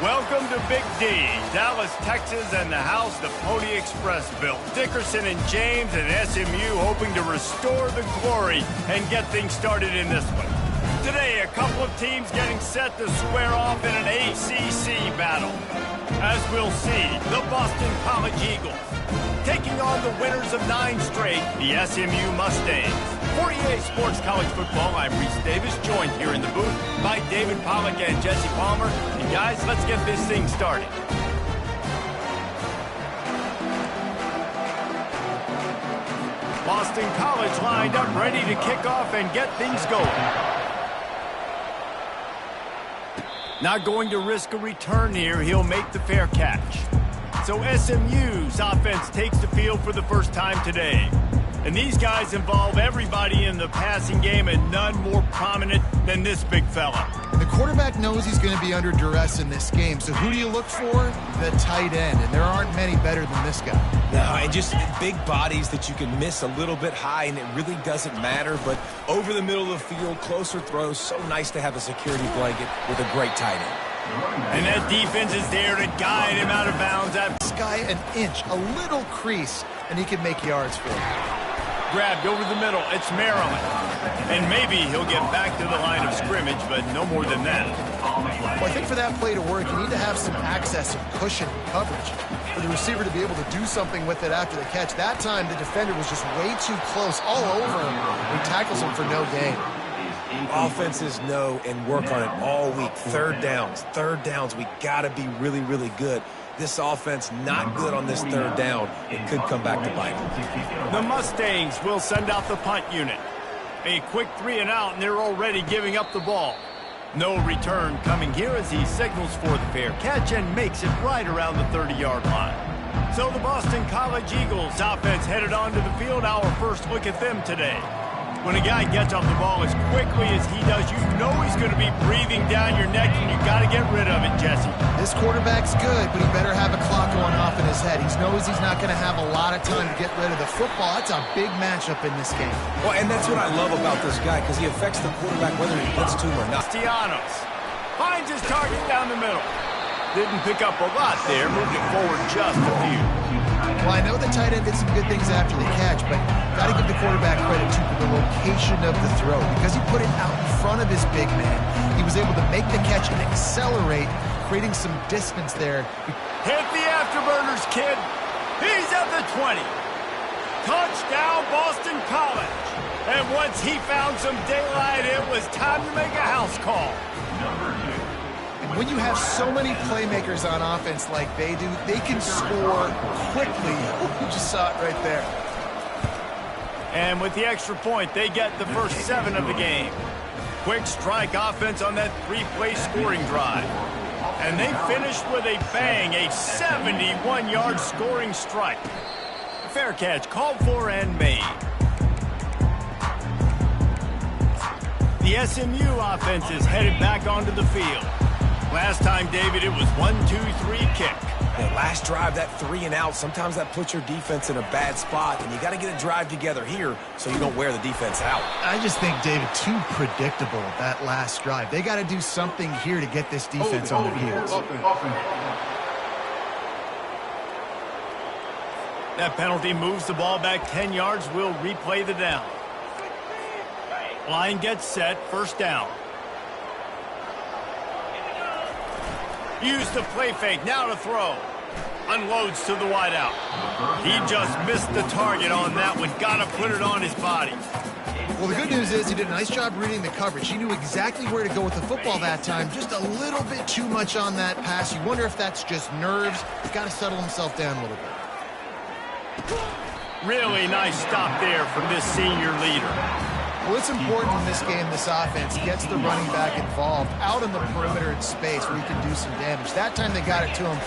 Welcome to Big D, Dallas, Texas, and the house the Pony Express built. Dickerson and James and SMU hoping to restore the glory and get things started in this one. Today, a couple of teams getting set to square off in an ACC battle. As we'll see, the Boston College Eagles taking on the winners of 9 straight, the SMU Mustangs. For EA Sports College Football, I'm Reese Davis, joined here in the booth by David Pollack and Jesse Palmer. And guys, let's get this thing started. Boston College lined up, ready to kick off and get things going. Not going to risk a return here. He'll make the fair catch. So SMU's offense takes the field for the first time today. And these guys involve everybody in the passing game, and none more prominent than this big fella. The quarterback knows he's going to be under duress in this game. So who do you look for? The tight end. And there aren't many better than this guy. No, and just big bodies that you can miss a little bit high, and it really doesn't matter. But over the middle of the field, closer throws, so nice to have a security blanket with a great tight end. And that defense is there to guide him out of bounds. This guy an inch, a little crease, and he can make yards for him. Grabbed over the middle. It's Maryland. And maybe he'll get back to the line of scrimmage, but no more than that. Well, I think for that play to work, you need to have some access, some cushion, coverage. For the receiver to be able to do something with it after the catch. That time, the defender was just way too close, all over him. He tackles him for no gain. Offenses know and work on it all week. Third downs, we got to be really, really good. This offense not good on this third down. It could come back to bite them. The Mustangs will send out the punt unit. A quick 3 and out, and they're already giving up the ball. No return coming here as he signals for the fair catch and makes it right around the 30-yard line. So the Boston College Eagles offense headed onto the field. Our first look at them today. When a guy gets off the ball as quickly as he does, you know he's going to be breathing down your neck, and you got to get rid of it, Jesse. This quarterback's good, but he better have a clock going off in his head. He knows he's not going to have a lot of time to get rid of the football. That's a big matchup in this game. Well, and that's what I love about this guy, because he affects the quarterback whether he gets to him or not. Castellanos finds his target down the middle. Didn't pick up a lot there, moving forward just a few. Well, I know the tight end did some good things after the catch, but got to give the quarterback credit to the location of the throw. Because he put it out in front of his big man, he was able to make the catch and accelerate, creating some distance there. Hit the afterburners, kid. He's at the 20. Touchdown, Boston College. And once he found some daylight, it was time to make a house call. When you have so many playmakers on offense like they do, they can score quickly. You just saw it right there. And with the extra point, they get the first 7 of the game. Quick strike offense on that 3-play scoring drive. And they finished with a bang, a 71-yard scoring strike. Fair catch called for and made. The SMU offense is headed back onto the field. Last time, David, it was 1-2-3 kick. And last drive, that 3 and out, sometimes that puts your defense in a bad spot, and you got to get a drive together here so you don't wear the defense out. I just think, David, too predictable, that last drive. They got to do something here to get this defense on their heels. That penalty moves the ball back 10 yards. We'll replay the down. Line gets set, first down. Use the play fake, now to throw. Unloads to the wideout. He just missed the target on that one. Got to put it on his body. Well, the good news is he did a nice job reading the coverage. He knew exactly where to go with the football that time. Just a little bit too much on that pass. You wonder if that's just nerves. He's got to settle himself down a little bit. Really nice stop there from this senior leader. Well, it's important in this game, this offense gets the running back involved out in the perimeter in space where he can do some damage. That time they got it to him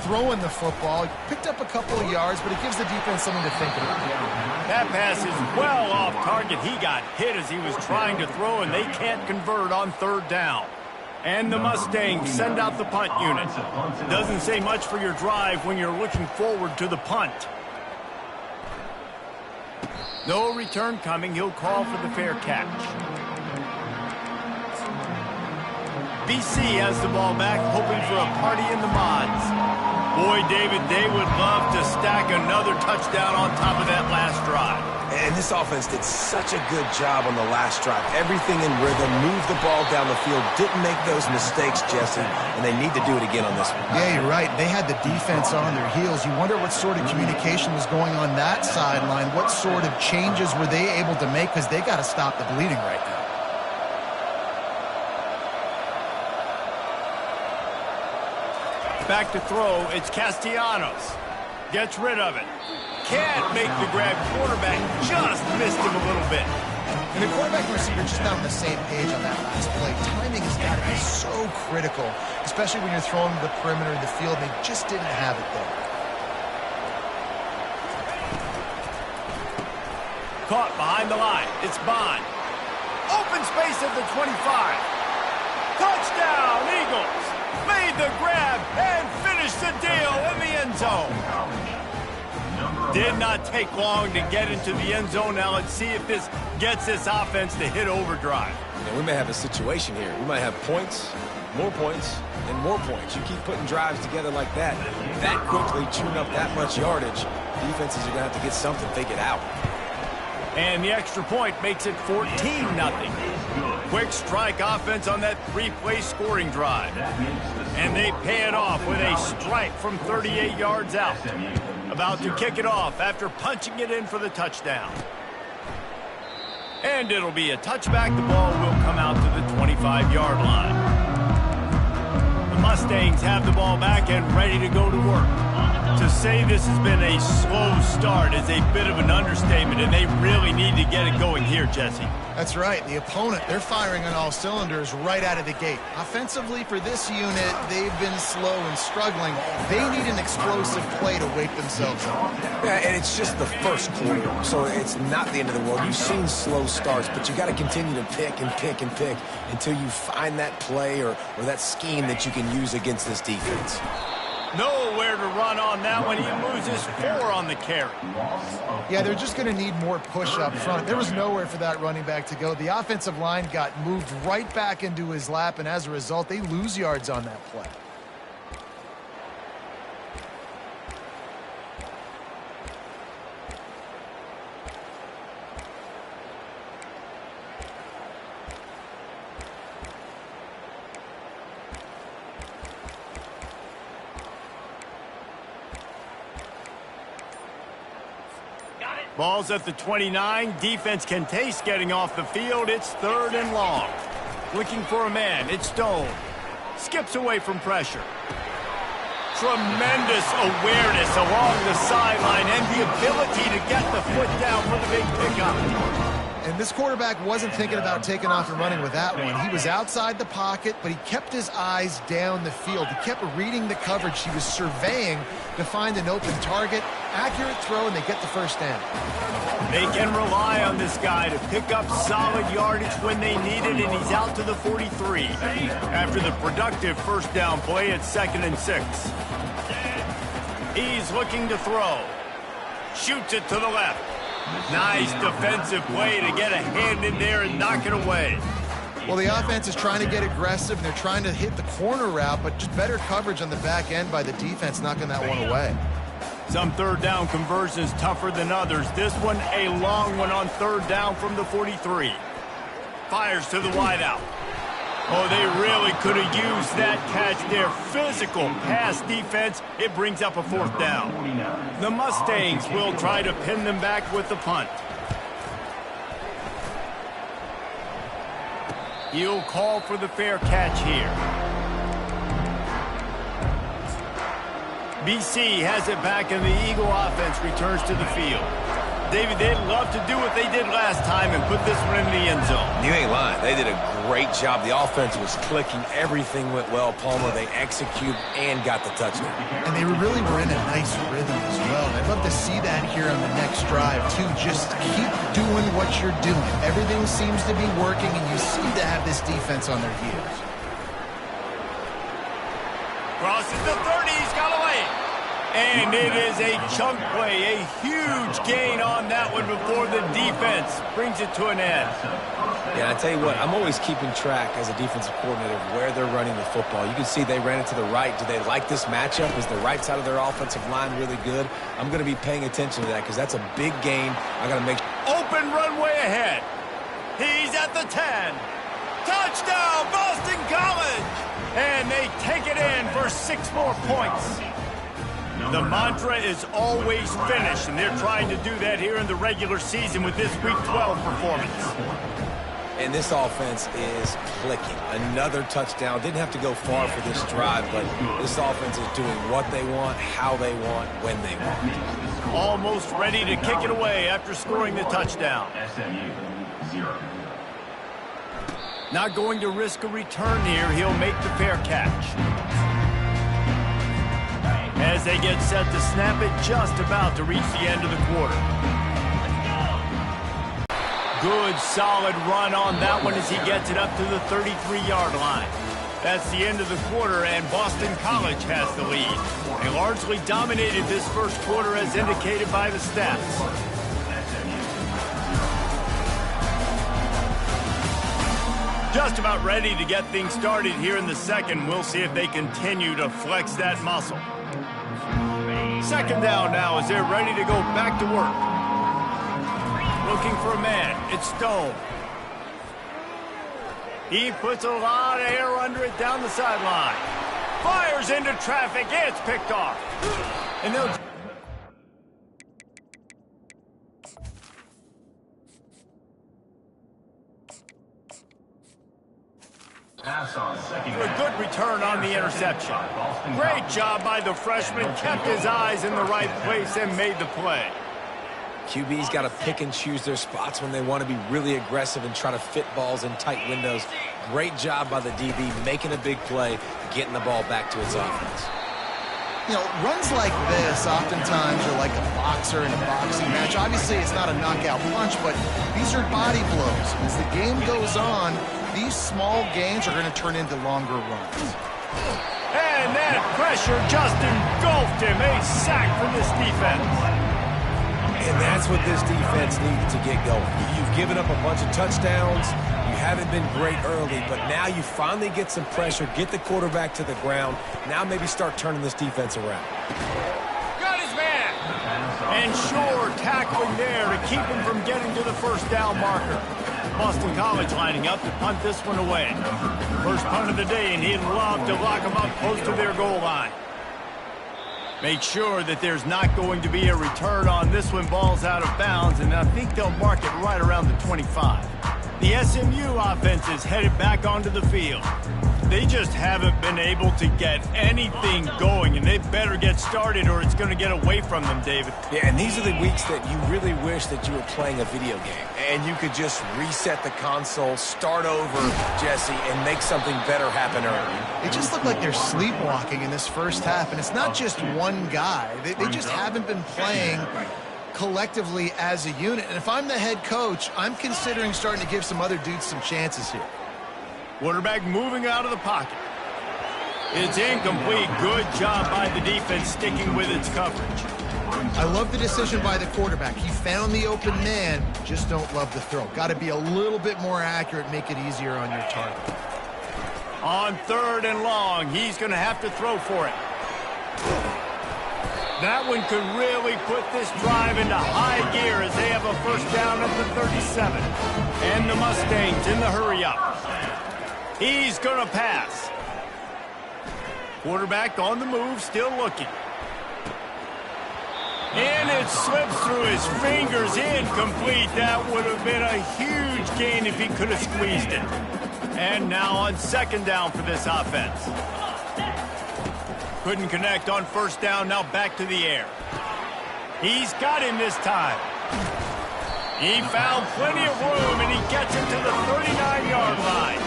throwing the football. Picked up a couple of yards, but it gives the defense something to think about. That pass is well off target. He got hit as he was trying to throw, and they can't convert on third down. And the Mustangs send out the punt unit. Doesn't say much for your drive when you're looking forward to the punt. No return coming. He'll call for the fair catch. BC has the ball back, hoping for a party in the mods. Boy, David, they would love to stack another touchdown on top of that last drive. And this offense did such a good job on the last drive. Everything in rhythm, moved the ball down the field, didn't make those mistakes, Jesse, and they need to do it again on this one. Yeah, you're right. They had the defense on their heels. You wonder what sort of communication was going on that sideline. What sort of changes were they able to make, because they got to stop the bleeding right now. Back to throw, it's Castellanos. Gets rid of it. Can't make the grab. Quarterback just missed him a little bit. And the quarterback and receiver just not on the same page on that last play. Timing has got to be so critical, especially when you're throwing to the perimeter of the field. They just didn't have it there. Caught behind the line. It's Bond. Open space at the 25. Touchdown, Eagles. Made the grab and finished the deal in the end zone. Did not take long to get into the end zone. Now let's see if this gets this offense to hit overdrive. And we may have a situation here. We might have points, and more points. You keep putting drives together like that quickly, chewing up that much yardage, defenses are going to have to get something figured out. And the extra point makes it 14-0. Quick strike offense on that three-play scoring drive. And they pay it off with a strike from 38 yards out. About to kick it off after punching it in for the touchdown. And it'll be a touchback. The ball will come out to the 25-yard line. The Mustangs have the ball back and ready to go to work. To say this has been a slow start is a bit of an understatement, and they really need to get it going here, Jesse. That's right. The opponent, they're firing on all cylinders right out of the gate. Offensively, for this unit, they've been slow and struggling. They need an explosive play to wake themselves up. Yeah, and it's just the first quarter, so it's not the end of the world. You've seen slow starts, but you got to continue to pick and pick and pick until you find that play or that scheme that you can use against this defense. Nowhere to run on that one. He loses 4 on the carry. Yeah, they're just going to need more push up front. There was nowhere for that running back to go. The offensive line got moved right back into his lap, and as a result, they lose yards on that play. Ball's at the 29. Defense can taste getting off the field. It's 3rd and long. Looking for a man. It's Stone. Skips away from pressure. Tremendous awareness along the sideline and the ability to get the foot down for the big pickup. And this quarterback wasn't thinking about taking off and running with that one. He was outside the pocket, but he kept his eyes down the field. He kept reading the coverage. He was surveying to find an open target. Accurate throw, and they get the first down. They can rely on this guy to pick up solid yardage when they need it, and he's out to the 43. After the productive first down play at 2nd and 6. He's looking to throw. Shoots it to the left. Nice defensive play to get a hand in there and knock it away. Well, the offense is trying to get aggressive, and they're trying to hit the corner route, but just better coverage on the back end by the defense, knocking that one away. Some 3rd down conversions tougher than others. This one a long one on 3rd down from the 43. Fires to the wideout. Oh, they really could have used that catch there. Physical pass defense. It brings up a 4th down. The Mustangs will try to pin them back with the punt. He'll call for the fair catch here. BC has it back, and the Eagle offense returns to the field. David, they'd love to do what they did last time and put this one in the end zone. You ain't lying. They did a great job. The offense was clicking. Everything went well, Palmer. They executed and got the touchdown. And they really were in a nice rhythm as well. I'd love to see that here on the next drive, too. Just keep doing what you're doing. Everything seems to be working, and you seem to have this defense on their heels. Crosses the 30. He's got away. And it is a chunk play, a huge gain on that one before the defense brings it to an end. Yeah, I tell you what, I'm always keeping track as a defensive coordinator of where they're running the football. You can see they ran it to the right. Do they like this matchup? Is the right side of their offensive line really good? I'm going to be paying attention to that because that's a big gain. I got to make open runway ahead. He's at the 10. Touchdown, Boston College! And they take it in for 6 more points. The mantra is always finish, and they're trying to do that here in the regular season with this Week 12 performance. And this offense is clicking. Another touchdown. Didn't have to go far for this drive, but this offense is doing what they want, how they want, when they want. Almost ready to kick it away after scoring the touchdown. Not going to risk a return here. He'll make the fair catch. As they get set to snap it, just about to reach the end of the quarter. Good, solid run on that one as he gets it up to the 33-yard line. That's the end of the quarter, and Boston College has the lead. They largely dominated this first quarter as indicated by the stats. Just about ready to get things started here in the second. We'll see if they continue to flex that muscle. Second down now as they're ready to go back to work. Looking for a man. It's Stone. He puts a lot of air under it down the sideline. Fires into traffic. It's picked off. And they'll... A good return on the interception. Great job by the freshman. Kept his eyes in the right place and made the play. QB's got to pick and choose their spots when they want to be really aggressive and try to fit balls in tight windows. Great job by the DB making a big play, getting the ball back to its offense. You know, runs like this oftentimes are like a boxer in a boxing match. Obviously, it's not a knockout punch, but these are body blows. As the game goes on, these small gains are going to turn into longer runs. And that pressure just engulfed him. A sack for this defense. And that's what this defense needed to get going. You've given up a bunch of touchdowns. You haven't been great early, but now you finally get some pressure, get the quarterback to the ground. Now maybe start turning this defense around. Got his man. And sure, tackling there to keep him from getting to the first down marker. Boston College lining up to punt this one away. First punt of the day, and he'd love to lock them up close to their goal line. Make sure that there's not going to be a return on this one. Ball's out of bounds, and I think they'll mark it right around the 25. The SMU offense is headed back onto the field. They just haven't been able to get anything going, and they better get started or it's going to get away from them, David. Yeah, and these are the weeks that you really wish that you were playing a video game and you could just reset the console, start over, Jesse, and make something better happen early. It just looked like they're sleepwalking in this first half, and it's not just one guy. They just haven't been playing collectively as a unit. And if I'm the head coach, I'm considering starting to give some other dudes some chances here. Quarterback moving out of the pocket. It's incomplete. Good job by the defense sticking with its coverage. I love the decision by the quarterback. He found the open man, just don't love the throw. Got to be a little bit more accurate, make it easier on your target. On third and long, he's going to have to throw for it. That one could really put this drive into high gear as they have a first down at the 37. And the Mustangs in the hurry-up. He's going to pass. Quarterback on the move, still looking. And it slips through his fingers, incomplete. That would have been a huge gain if he could have squeezed it. And now on second down for this offense. Couldn't connect on first down, now back to the air. He's got him this time. He found plenty of room, and he gets him to the 39-yard line.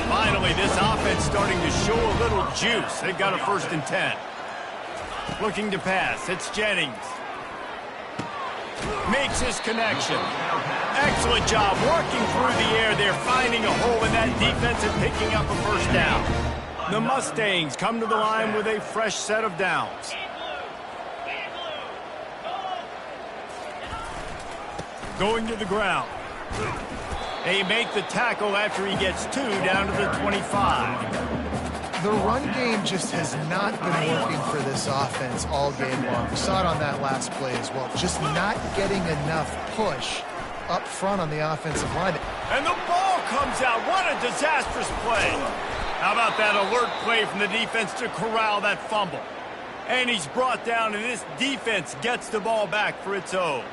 Finally, this offense starting to show a little juice. They've got a 1st and 10. Looking to pass. It's Jennings. Makes his connection. Excellent job working through the air. They're finding a hole in that defense and picking up a first down. The Mustangs come to the line with a fresh set of downs. Going to the ground. They make the tackle after he gets 2 down to the 25. The run game just has not been working for this offense all game long. We saw it on that last play as well. Just not getting enough push up front on the offensive line. And the ball comes out. What a disastrous play. How about that alert play from the defense to corral that fumble? And he's brought down, and this defense gets the ball back for its own.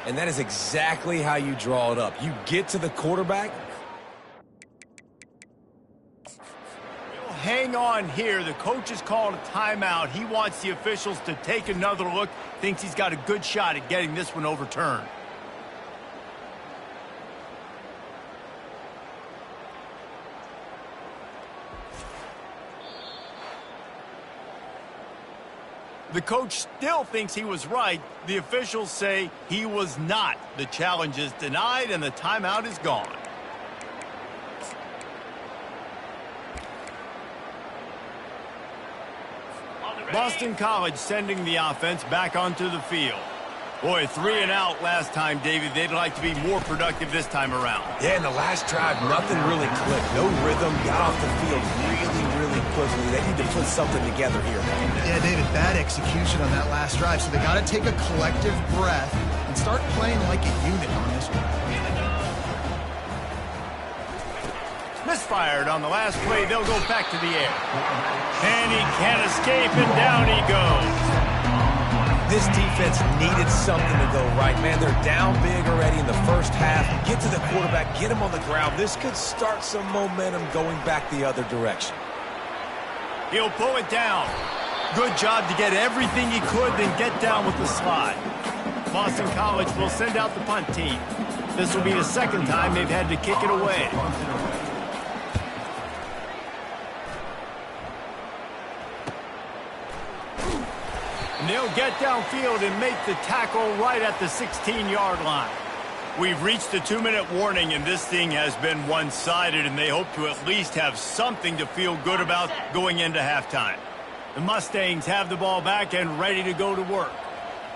And that is exactly how you draw it up. You get to the quarterback. Hang on here. The coach has called a timeout. He wants the officials to take another look. Thinks he's got a good shot at getting this one overturned. The coach still thinks he was right. The officials say he was not. The challenge is denied, and the timeout is gone. Boston College sending the offense back onto the field. Boy, 3 and out last time, David. They'd like to be more productive this time around. Yeah, in the last drive, nothing really clicked. No rhythm, got off the field really quickly. They need to put something together here. Yeah, David, bad execution on that last drive. So they got to take a collective breath and start playing like a unit on this one. Misfired on the last play. They'll go back to the air. And he can't escape, and down he goes. This defense needed something to go right, man. They're down big already in the first half. Get to the quarterback, get him on the ground. This could start some momentum going back the other direction. He'll pull it down. Good job to get everything he could, then get down with the slide. Boston College will send out the punt team. This will be the second time they've had to kick it away. And they'll get downfield and make the tackle right at the 16-yard line. We've reached the 2-minute warning, and this thing has been one-sided, and they hope to at least have something to feel good about going into halftime. The Mustangs have the ball back and ready to go to work.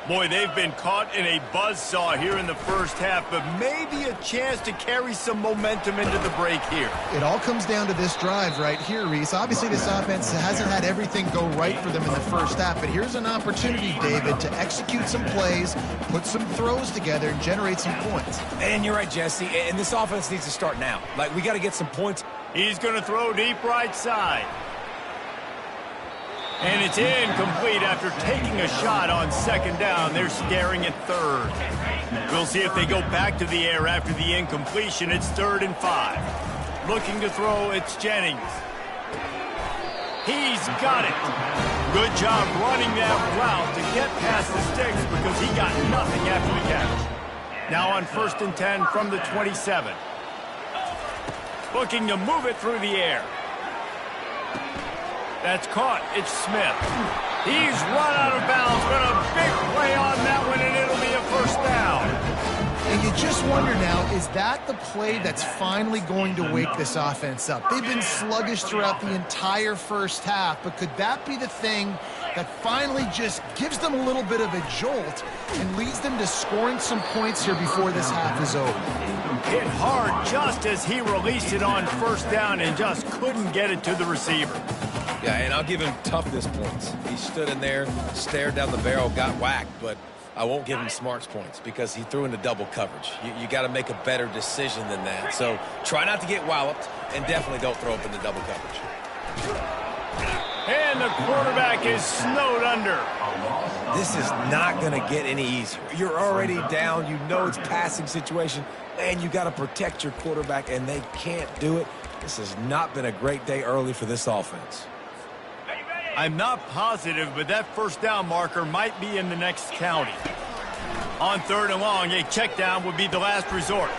Boy, they've been caught in a buzzsaw here in the first half, but maybe a chance to carry some momentum into the break here. It all comes down to this drive right here, Reese. Obviously, this offense hasn't had everything go right for them in the first half, but here's an opportunity, David, to execute some plays, put some throws together, and generate some points. And you're right, Jesse, and this offense needs to start now. Like, we got to get some points. He's going to throw deep right side. And it's incomplete after taking a shot on second down. They're staring at third. We'll see if they go back to the air after the incompletion. It's 3rd and 5. Looking to throw, it's Jennings. He's got it. Good job running that route to get past the sticks because he got nothing after the catch. Now on 1st and 10 from the 27. Looking to move it through the air. That's caught. It's Smith. He's run out of bounds, but a big play on that one, and it'll be a 1st down. And you just wonder now, is that the play that's finally going to wake this offense up? They've been sluggish throughout the entire first half, but could that be the thing that finally just gives them a little bit of a jolt and leads them to scoring some points here before this half is over? Hit hard just as he released it on 1st down and just couldn't get it to the receiver. Yeah, and I'll give him toughness points. He stood in there, stared down the barrel, got whacked, but I won't give him smarts points because he threw into double coverage. You got to make a better decision than that. So try not to get walloped, and definitely don't throw up into double coverage. And the quarterback is snowed under. This is not going to get any easier. You're already down. You know it's passing situation, and you got to protect your quarterback, and they can't do it. This has not been a great day early for this offense. I'm not positive, but that 1st down marker might be in the next county. On 3rd and long, a check down would be the last resort.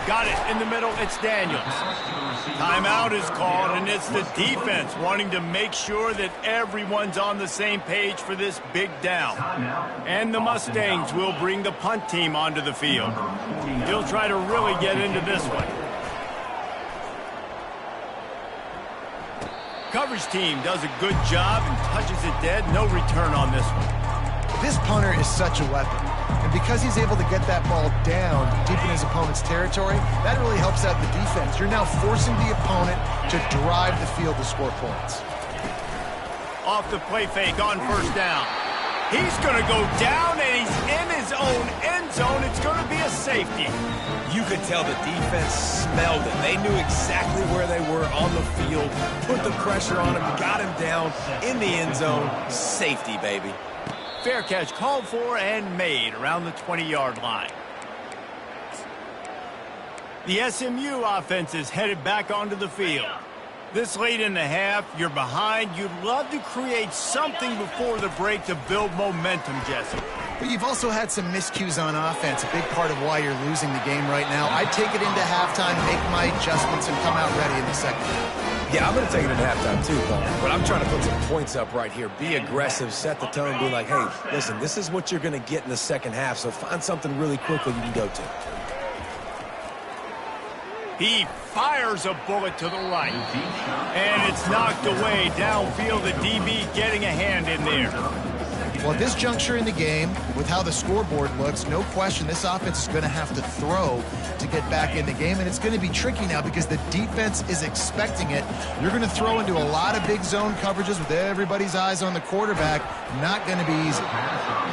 Got it in the middle, it's Daniels. Timeout is called, and it's the defense wanting to make sure that everyone's on the same page for this big down. And the Mustangs will bring the punt team onto the field. He'll try to really get into this one. Coverage team does a good job and touches it dead. No return on this one. This punter is such a weapon. And because he's able to get that ball down deep in his opponent's territory, that really helps out the defense. You're now forcing the opponent to drive the field to score points. Off the play fake on first down. He's going to go down, and he's in his own end zone. It's going to be a safety. You could tell the defense smelled it. They knew exactly where they were on the field, put the pressure on him, got him down in the end zone. Safety, baby. Fair catch called for and made around the 20-yard line. The SMU offense is headed back onto the field. This late in the half, you're behind. You'd love to create something before the break to build momentum, Jesse. But you've also had some miscues on offense, a big part of why you're losing the game right now. I'd take it into halftime, make my adjustments, and come out ready in the second half. Yeah, I'm going to take it into halftime too, Paul. But I'm trying to put some points up right here. Be aggressive, set the tone, be like, hey, listen, this is what you're going to get in the second half, so find something really quickly you can go to. He fires a bullet to the right. And it's knocked away downfield. The DB getting a hand in there. Well, at this juncture in the game, with how the scoreboard looks, no question this offense is going to have to throw to get back in the game, and it's going to be tricky now because the defense is expecting it. You're going to throw into a lot of big zone coverages with everybody's eyes on the quarterback. Not going to be easy.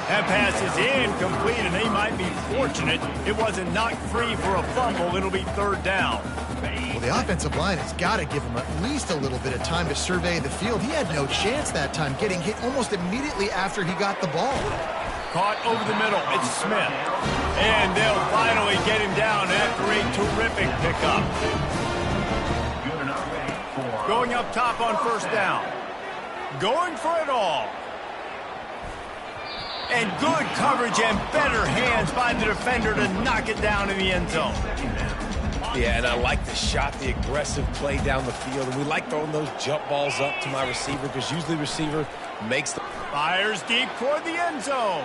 That pass is incomplete, and they might be fortunate it wasn't knocked free for a fumble. It'll be third down. Well, the offensive line has got to give him at least a little bit of time to survey the field. He had no chance that time, getting hit almost immediately after he got the ball. Caught over the middle. It's Smith. And they'll finally get him down after a terrific pickup. Going up top on first down. Going for it all. And good coverage and better hands by the defender to knock it down in the end zone. Yeah, and I like the shot, the aggressive play down the field. And we like throwing those jump balls up to my receiver because usually receiver makes the... Fires deep toward the end zone.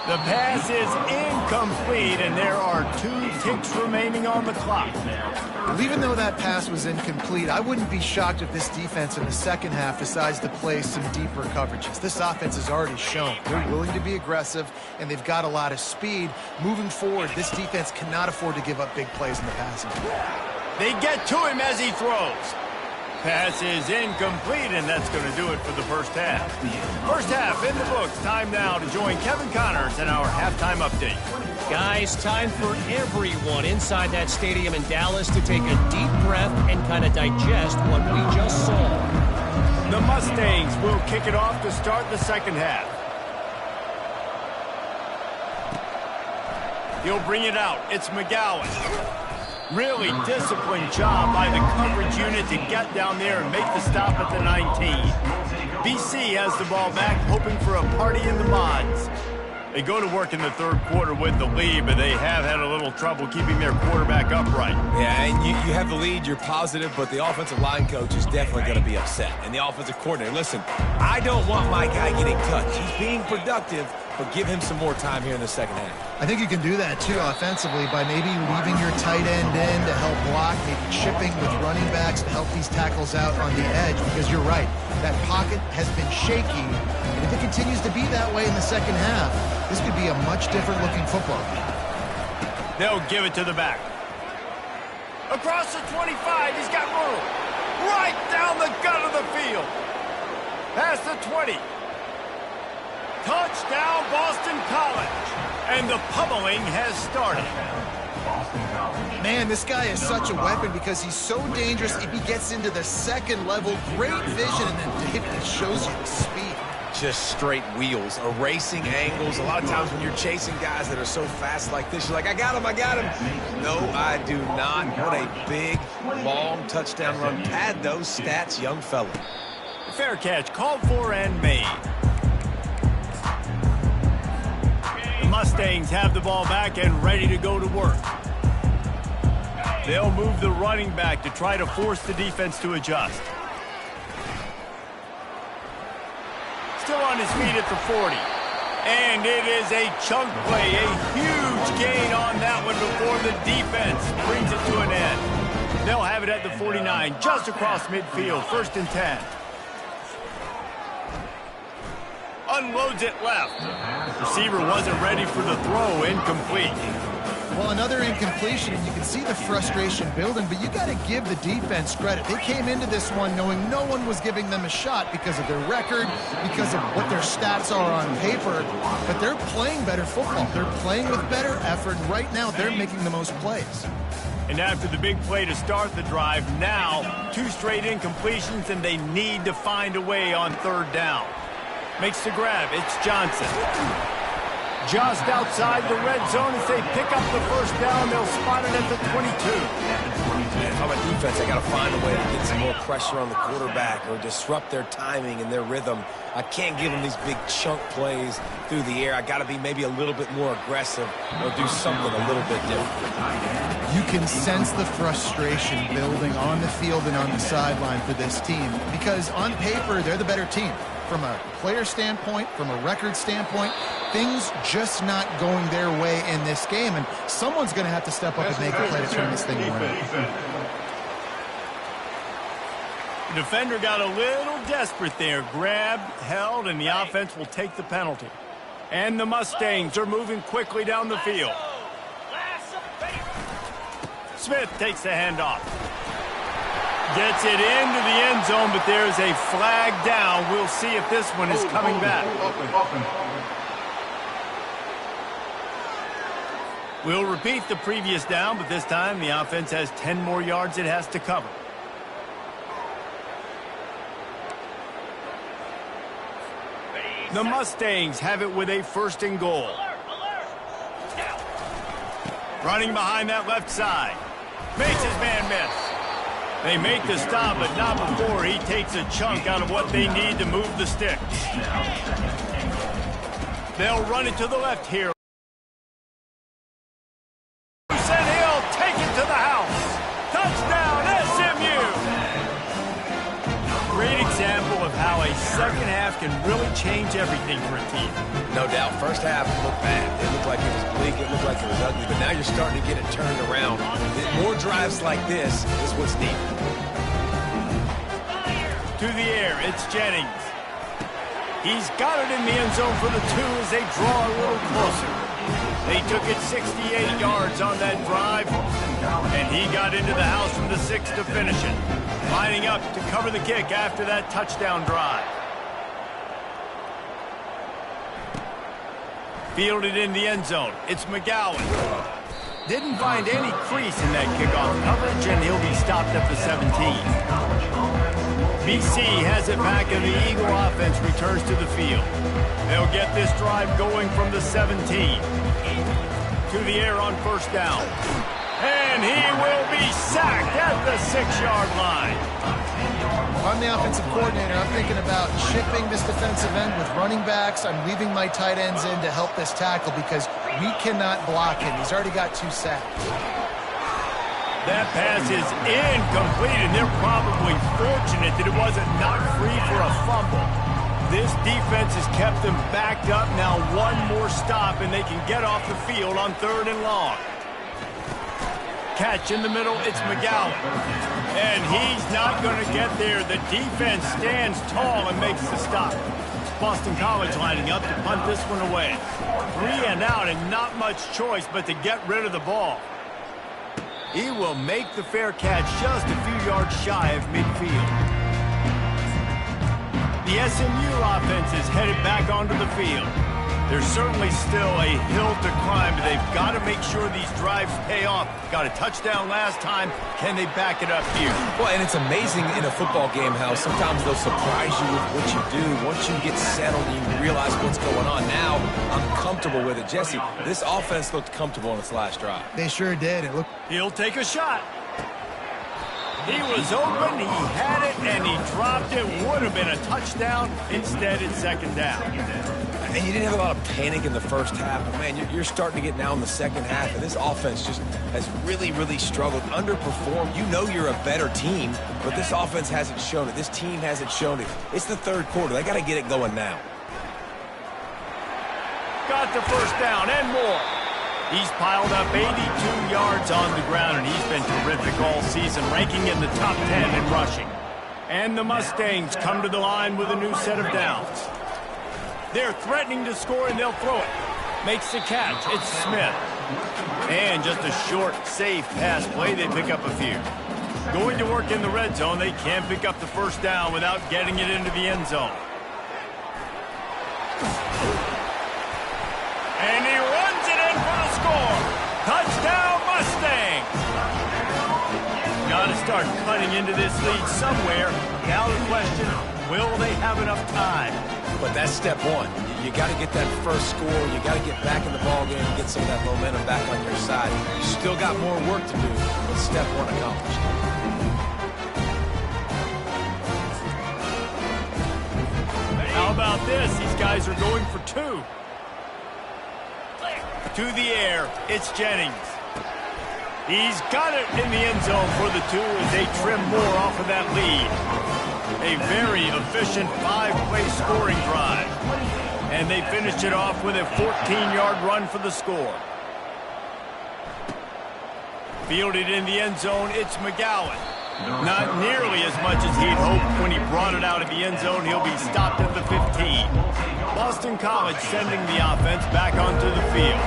The pass is incomplete, and there are 2 ticks remaining on the clock. Well, even though that pass was incomplete, I wouldn't be shocked if this defense in the second half decides to play some deeper coverages. This offense has already shown they're willing to be aggressive, and they've got a lot of speed. Moving forward, this defense cannot afford to give up big plays in the passing game. They get to him as he throws. Pass is incomplete, and that's going to do it for the first half. First half in the books. Time now to join Kevin Connors in our halftime update. Guys, time for everyone inside that stadium in Dallas to take a deep breath and kind of digest what we just saw. The Mustangs will kick it off to start the second half. He'll bring it out. It's McGowan. Really disciplined job by the coverage unit to get down there and make the stop at the 19. BC has the ball back, hoping for a party in the mods. They go to work in the third quarter with the lead, but they have had a little trouble keeping their quarterback upright. Yeah, and you have the lead, you're positive, but the offensive line coach is definitely going to be upset. And the offensive coordinator, listen, I don't want my guy getting touched. He's being productive, but give him some more time here in the second half. I think you can do that, too, offensively, by maybe leaving your tight end in to help block, maybe chipping with running backs to help these tackles out on the edge, because you're right, that pocket has been shaky, and if it continues to be that way in the second half, this could be a much different-looking football game. They'll give it to the back. Across the 25, he's got room. Right down the gut of the field. Past the 20. Touchdown, Boston College. And the pummeling has started. Man, this guy is such a weapon because he's so dangerous if he gets into the second level. Great vision, and then David shows you the speed. Just straight wheels, erasing angles. A lot of times when you're chasing guys that are so fast like this, you're like, I got him. No, I do not. What a big, long touchdown run. Pad those stats, young fella. Fair catch called for and made. The Mustangs have the ball back and ready to go to work. They'll move the running back to try to force the defense to adjust. Still on his feet at the 40. And it is a chunk play, a huge gain on that one before the defense brings it to an end. They'll have it at the 49, just across midfield, 1st and 10. unloads it left. Receiver wasn't ready for the throw, incomplete. Well, another incompletion, and you can see the frustration building, but you got to give the defense credit. They came into this one knowing no one was giving them a shot because of their record, because of what their stats are on paper, but they're playing better football. They're playing with better effort, and right now they're making the most plays. And after the big play to start the drive, now 2 straight incompletions, and they need to find a way on 3rd down. Makes the grab. It's Johnson. Just outside the red zone as they pick up the 1st down. They'll spot it at the 22. If I'm a defense, I got to find a way to get some more pressure on the quarterback or disrupt their timing and their rhythm. I can't give them these big chunk plays through the air. I got to be maybe a little bit more aggressive or do something a little bit different. You can sense the frustration building on the field and on the sideline for this team because on paper, they're the better team. From a player standpoint, from a record standpoint, things just not going their way in this game, and someone's going to have to step up and make a play to turn this thing around. The defender got a little desperate there. Grabbed, held, and the offense will take the penalty. And the Mustangs are moving quickly down the field. Smith takes the handoff. Gets it into the end zone, but there's a flag down. We'll see if this one is coming back. We'll repeat the previous down, but this time the offense has 10 more yards it has to cover. The Mustangs have it with a 1st and goal. Running behind that left side. Makes his man miss. They make the stop, but not before he takes a chunk out of what they need to move the sticks. They'll run it to the left here. And he'll take it to the house. Touchdown, SMU! Great example of how a second half can really change everything for a team. No doubt. First half looked bad. It looked like it was bleak. It looked like it was ugly. But now you're starting to get it turned around. More drives like this is what's needed. To the air, it's Jennings. He's got it in the end zone for the 2 as they draw a little closer. They took it 68 yards on that drive, and he got into the house from the 6 to finish it. Lining up to cover the kick after that touchdown drive. Fielded in the end zone. It's McGowan. Didn't find any crease in that kickoff coverage, and he'll be stopped at the 17. BC has it back, and the Eagle offense returns to the field. They'll get this drive going from the 17. To the air on 1st down. And he will be sacked at the 6-yard line. I'm the offensive coordinator. I'm thinking about chipping this defensive end with running backs. I'm leaving my tight ends in to help this tackle because we cannot block him. He's already got 2 sacks. That pass is incomplete, and they're probably fortunate that it wasn't knocked free for a fumble. This defense has kept them backed up. Now 1 more stop, and they can get off the field on 3rd and long. Catch in the middle, it's McGowan. And he's not going to get there. The defense stands tall and makes the stop. Boston College lining up to punt this one away. 3 and out, and not much choice but to get rid of the ball. He will make the fair catch just a few yards shy of midfield. The SMU offense is headed back onto the field. There's certainly still a hill to climb, but they've got to make sure these drives pay off. Got a touchdown last time. Can they back it up here? Well, and it's amazing in a football game how sometimes they'll surprise you with what you do. Once you get settled and you realize what's going on, now I'm comfortable with it. Jesse, this offense looked comfortable on its last drive. They sure did. He'll take a shot. He was open, he had it, and he dropped it. Would have been a touchdown. Instead, it's 2nd down. And you didn't have a lot of panic in the first half, but man, you're starting to get now in the second half, and this offense just has really, really struggled, underperformed. You know you're a better team, but this offense hasn't shown it. This team hasn't shown it. It's the 3rd quarter. They got to get it going now. Got the 1st down and more. He's piled up 82 yards on the ground, and he's been terrific all season, ranking in the top 10 in rushing. And the Mustangs come to the line with a new set of downs. They're threatening to score, and they'll throw it. Makes the catch. It's Smith. And just a short, safe pass play. They pick up a few. Going to work in the red zone. They can't pick up the first down without getting it into the end zone. And he runs it in for the score. Touchdown, Mustangs. Got to start cutting into this lead somewhere. Now the question, will they have enough time? But that's step one. You got to get that first score. You got to get back in the ball game and get some of that momentum back on your side. You still got more work to do, but step one accomplished. How about this? These guys are going for two. To the air, it's Jennings. He's got it in the end zone for the two as they trim more off of that lead. A very efficient 5-play scoring drive. And they finished it off with a 14-yard run for the score. Fielded in the end zone, it's McGowan. Not nearly as much as he'd hoped when he brought it out of the end zone. He'll be stopped at the 15. Boston College sending the offense back onto the field.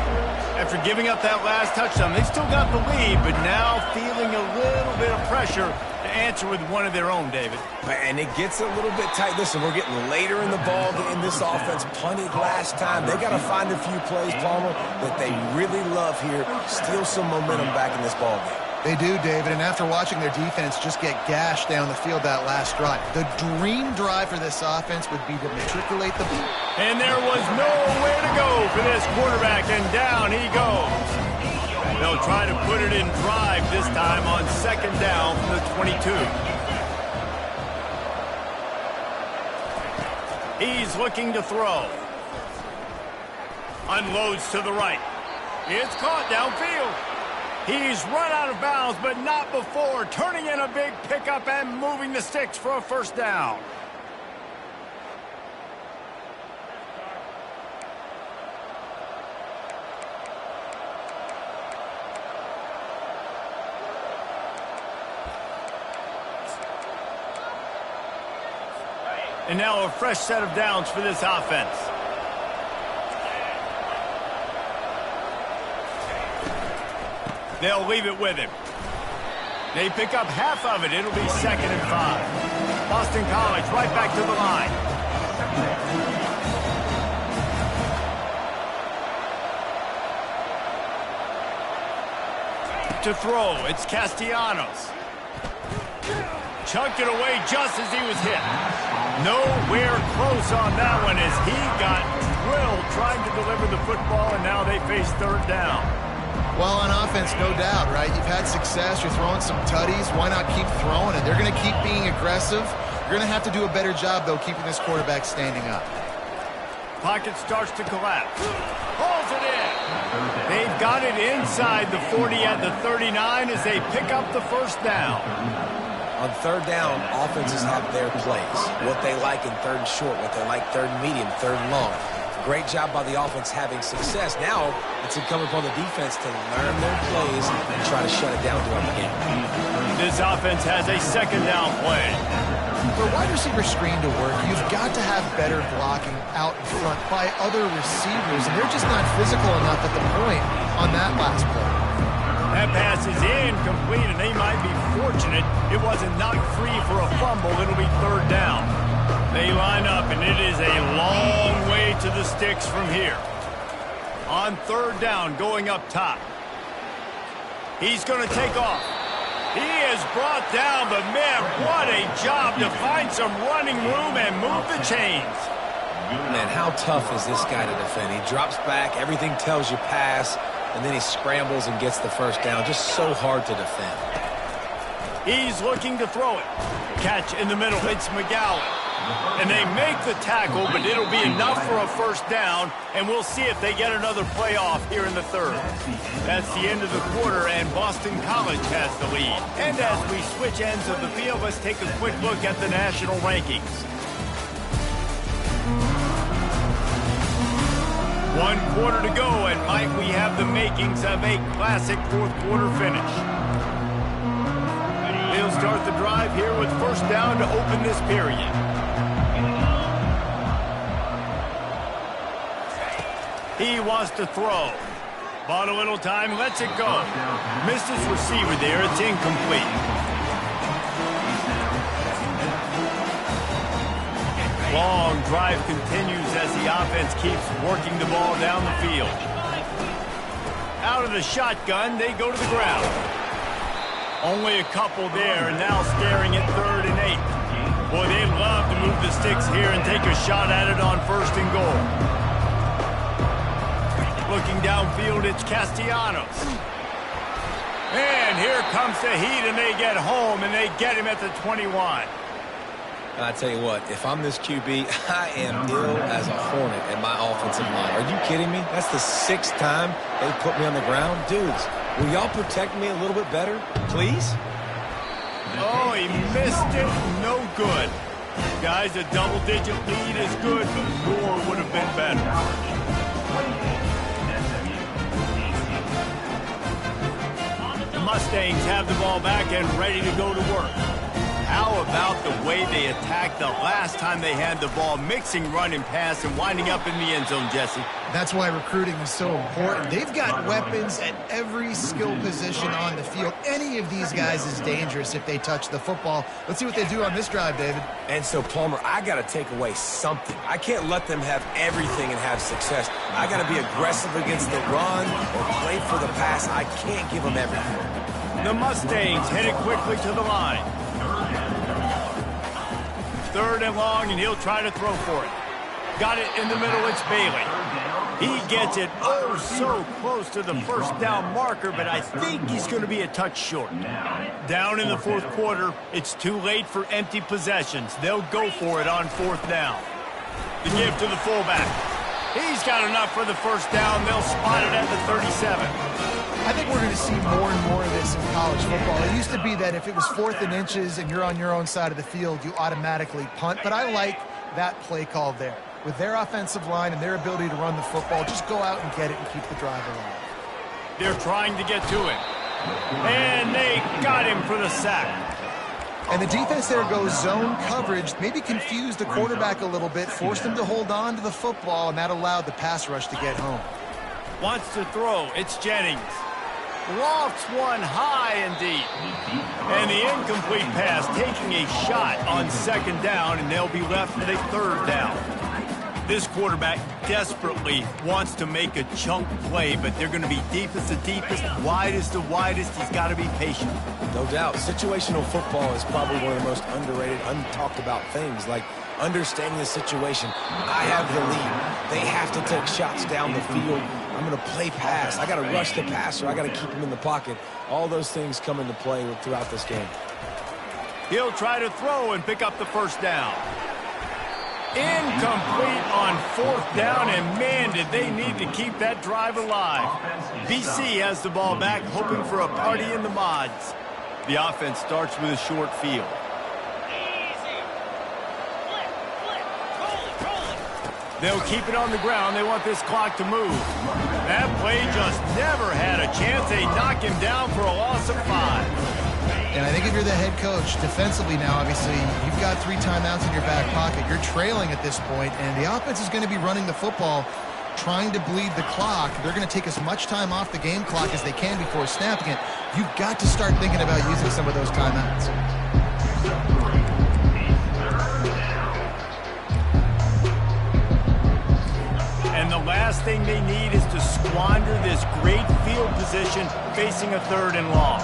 After giving up that last touchdown, they still got the lead, but now feeling a little bit of pressure to answer with one of their own, David. And it gets a little bit tight. Listen, we're getting later in the ball game. This offense punted last time. They got to find a few plays, Palmer, that they really love here. Steal some momentum back in this ball game. They do, David, and after watching their defense just get gashed down the field that last drive, the dream drive for this offense would be to matriculate the... And there was nowhere to go for this quarterback, and down he goes. They'll try to put it in drive this time on second down from the 22. He's looking to throw. Unloads to the right. It's caught downfield. He's run out of bounds, but not before turning in a big pickup and moving the sticks for a first down. And now a fresh set of downs for this offense. They'll leave it with him. They pick up half of it. It'll be 2nd and 5. Boston College right back to the line. To throw, it's Castellanos. Chucked it away just as he was hit. Nowhere close on that one as he got drilled trying to deliver the football, and now they face third down. Well, on offense, no doubt, right? You've had success. You're throwing some tutties. Why not keep throwing it? They're going to keep being aggressive. You're going to have to do a better job, though, keeping this quarterback standing up. Pocket starts to collapse. Pulls it in. They've got it inside the 40 at the 39 as they pick up the first down. On third down, offenses have their plays. What they like in third and short, what they like third and medium, third and long. Great job by the offense having success. Now it's incumbent upon the defense to learn their plays and try to shut it down throughout the game. This offense has a second down play. For wide receiver screen to work, you've got to have better blocking out in front by other receivers, and they're just not physical enough at the point on that last play. That pass is incomplete, and they might be fortunate it wasn't knocked free for a fumble. It'll be third down. They line up, and it is a long way to the sticks from here. On third down, going up top. He's going to take off. He is brought down, but man, what a job to find some running room and move the chains. Man, how tough is this guy to defend? He drops back, everything tells you pass, and then he scrambles and gets the first down. Just so hard to defend. He's looking to throw it. Catch in the middle, it's McGowan. And they make the tackle, but it'll be enough for a first down, and we'll see if they get another play off here in the third. That's the end of the quarter, and Boston College has the lead. And as we switch ends of the field, let's take a quick look at the national rankings. 1 quarter to go, and might we have the makings of a classic fourth quarter finish. They'll start the drive here with first down to open this period. He wants to throw. Bought a little time, lets it go. Missed his receiver there, it's incomplete. Long drive continues as the offense keeps working the ball down the field. Out of the shotgun, they go to the ground. Only a couple there, and now staring at 3rd and 8. Boy, they'd love to move the sticks here and take a shot at it on 1st and goal. Looking downfield, it's Castellanos. And here comes the heat, and they get home, and they get him at the 21. I tell you what, if I'm this QB, I am ill as a hornet at my offensive line. Are you kidding me? That's the 6th time they put me on the ground. Dudes, will y'all protect me a little bit better, please? Oh, he missed it. No good. Guys, a double-digit lead is good, but more would have been better. The Mustangs have the ball back and ready to go to work. How about the way they attacked the last time they had the ball, mixing run and pass and winding up in the end zone, Jesse? That's why recruiting is so important. They've got weapons at every skill position on the field. Any of these guys is dangerous if they touch the football. Let's see what they do on this drive, David. And so, Palmer, I got to take away something. I can't let them have everything and have success. I got to be aggressive against the run or play for the pass. I can't give them everything. The Mustangs headed quickly to the line. 3rd and long, and he'll try to throw for it. Got it in the middle, it's Bailey. He gets it oh so close to the 1st down marker, but I think he's going to be a touch short. Down in the 4th quarter, it's too late for empty possessions. They'll go for it on 4th down. The give to the fullback. He's got enough for the 1st down. They'll spot it at the 37. I think we're going to see more and more of this in college football. It used to be that if it was 4th and inches and you're on your own side of the field, you automatically punt. But I like that play call there. With their offensive line and their ability to run the football, just go out and get it and keep the drive alive. They're trying to get to him. And they got him for the sack. And the defense there goes zone coverage, maybe confused the quarterback a little bit, forced him to hold on to the football, and that allowed the pass rush to get home. Wants to throw. It's Jennings. Lofts one high and deep. And the incomplete pass taking a shot on 2nd down, and they'll be left with a 3rd down. This quarterback desperately wants to make a chunk play, but they're going to be deepest to deepest, widest to widest. He's got to be patient. No doubt. Situational football is probably one of the most underrated, untalked about things, like understanding the situation. I have the lead. They have to take shots down the field. I'm going to play pass. I got to rush the passer. I got to keep him in the pocket. All those things come into play throughout this game. He'll try to throw and pick up the 1st down. Incomplete on 4th down, and man, did they need to keep that drive alive. BC has the ball back, hoping for a party in the mods. The offense starts with a short field. They'll keep it on the ground. They want this clock to move. That play just never had a chance. They knock him down for a loss of 5. And I think if you're the head coach, defensively now, obviously, you've got 3 timeouts in your back pocket. You're trailing at this point, and the offense is going to be running the football, trying to bleed the clock. They're going to take as much time off the game clock as they can before snapping it. You've got to start thinking about using some of those timeouts. And the last thing they need is to squander this great field position facing a 3rd and long.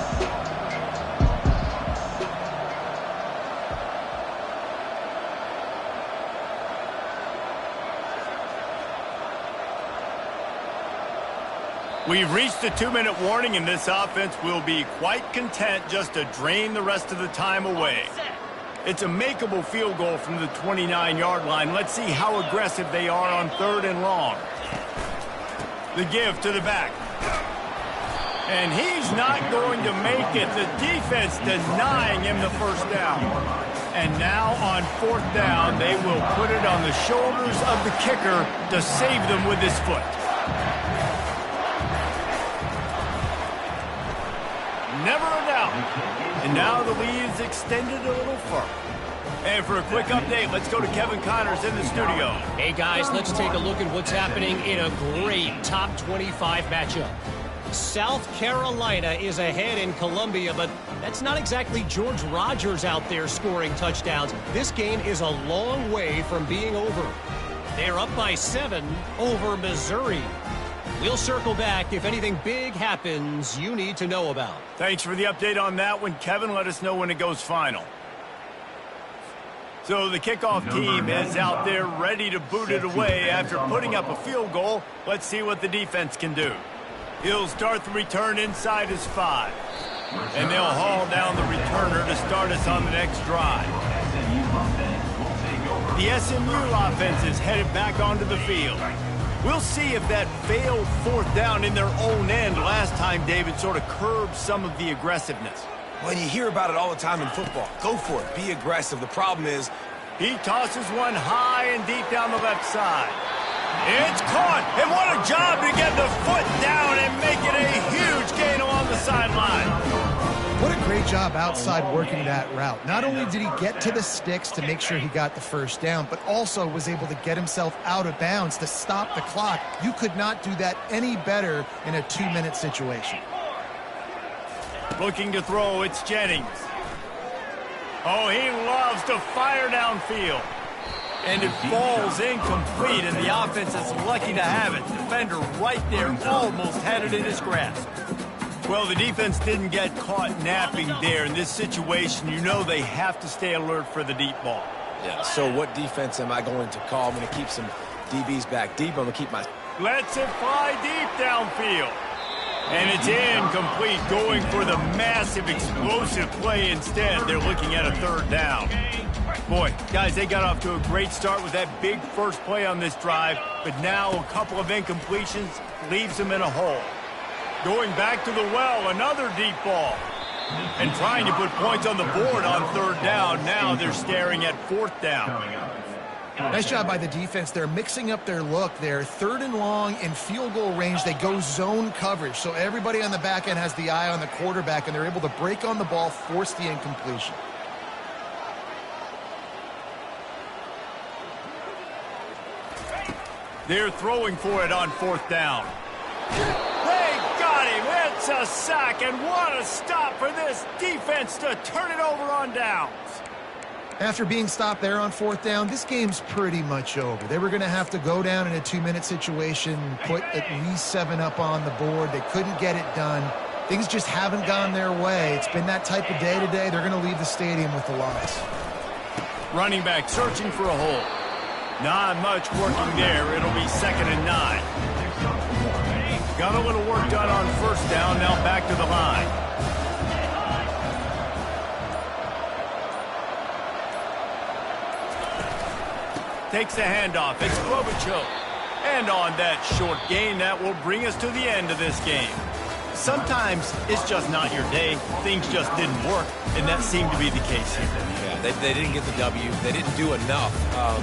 We've reached the 2-minute warning, and this offense will be quite content just to drain the rest of the time away. It's a makeable field goal from the 29-yard line. Let's see how aggressive they are on 3rd and long. The give to the back. And he's not going to make it. The defense denying him the 1st down. And now on 4th down, they will put it on the shoulders of the kicker to save them with his foot. Never down. And now the lead is extended a little further. And for a quick update, let's go to Kevin Connors in the studio. Hey, guys, let's take a look at what's happening in a great top 25 matchup. South Carolina is ahead in Columbia, but that's not exactly George Rogers out there scoring touchdowns. This game is a long way from being over. They're up by 7 over Missouri. We'll circle back if anything big happens you need to know about. Thanks for the update on that one, Kevin. Let us know when it goes final. So the kickoff team is out there ready to boot it away after putting up a field goal. Let's see what the defense can do. He'll start the return inside his 5. And they'll haul down the returner to start us on the next drive. The SMU offense is headed back onto the field. We'll see if that failed 4th down in their own end last time, David, sort of curbed some of the aggressiveness. When you hear about it all the time in football, go for it. Be aggressive. The problem is, he tosses one high and deep down the left side. It's caught, and what a job to get the foot down and make it a huge gain along the sideline. What a great job outside working that route. Not only did he get to the sticks to make sure he got the first down, but also was able to get himself out of bounds to stop the clock. You could not do that any better in a 2-minute situation. Looking to throw, it's Jennings. Oh, he loves to fire downfield. And it falls incomplete, and the offense is lucky to have it. Defender right there almost had it in his grasp. Well, the defense didn't get caught napping there. In this situation, you know they have to stay alert for the deep ball. yeah, so what defense am I going to call? I'm going to keep some DBs back deep. I'm going to keep my... Lets it fly deep downfield. And it's incomplete, going for the massive explosive play instead. They're looking at a 3rd down. Boy, guys, they got off to a great start with that big first play on this drive, but now a couple of incompletions leaves them in a hole. Going back to the well, another deep ball. And trying to put points on the board on 3rd down. Now they're staring at 4th down. Nice job by the defense. They're mixing up their look there. 3rd and long in field goal range. They go zone coverage. So everybody on the back end has the eye on the quarterback, and they're able to break on the ball, force the incompletion. They're throwing for it on 4th down. They got him. It's a sack, and what a stop for this defense to turn it over on downs. After being stopped there on 4th down, this game's pretty much over. They were going to have to go down in a 2-minute situation, put at least 7 up on the board. They couldn't get it done. Things just haven't gone their way. It's been that type of day today. They're going to leave the stadium with the loss. Running back searching for a hole. Not much working there. It'll be 2nd and 9. Got a little work done on 1st down. Now back to the line. Takes the handoff. It's Klobuchar. And on that short gain, that will bring us to the end of this game. Sometimes it's just not your day. Things just didn't work, and that seemed to be the case here. Yeah, they didn't get the W. They didn't do enough.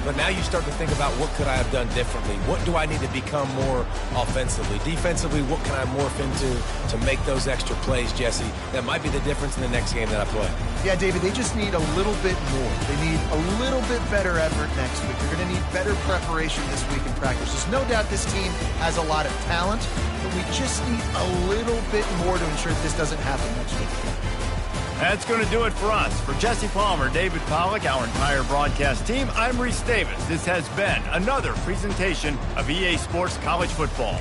But now you start to think about, what could I have done differently? What do I need to become more offensively? Defensively, what can I morph into to make those extra plays, Jesse? That might be the difference in the next game that I play. Yeah, David, they just need a little bit more. They need a little bit better effort next week. They're going to need better preparation this week in practice. There's no doubt this team has a lot of talent, but we just need a little bit more to ensure that this doesn't happen next week. That's going to do it for us. For Jesse Palmer, David Pollack, our entire broadcast team, I'm Reese Davis. This has been another presentation of EA Sports College Football.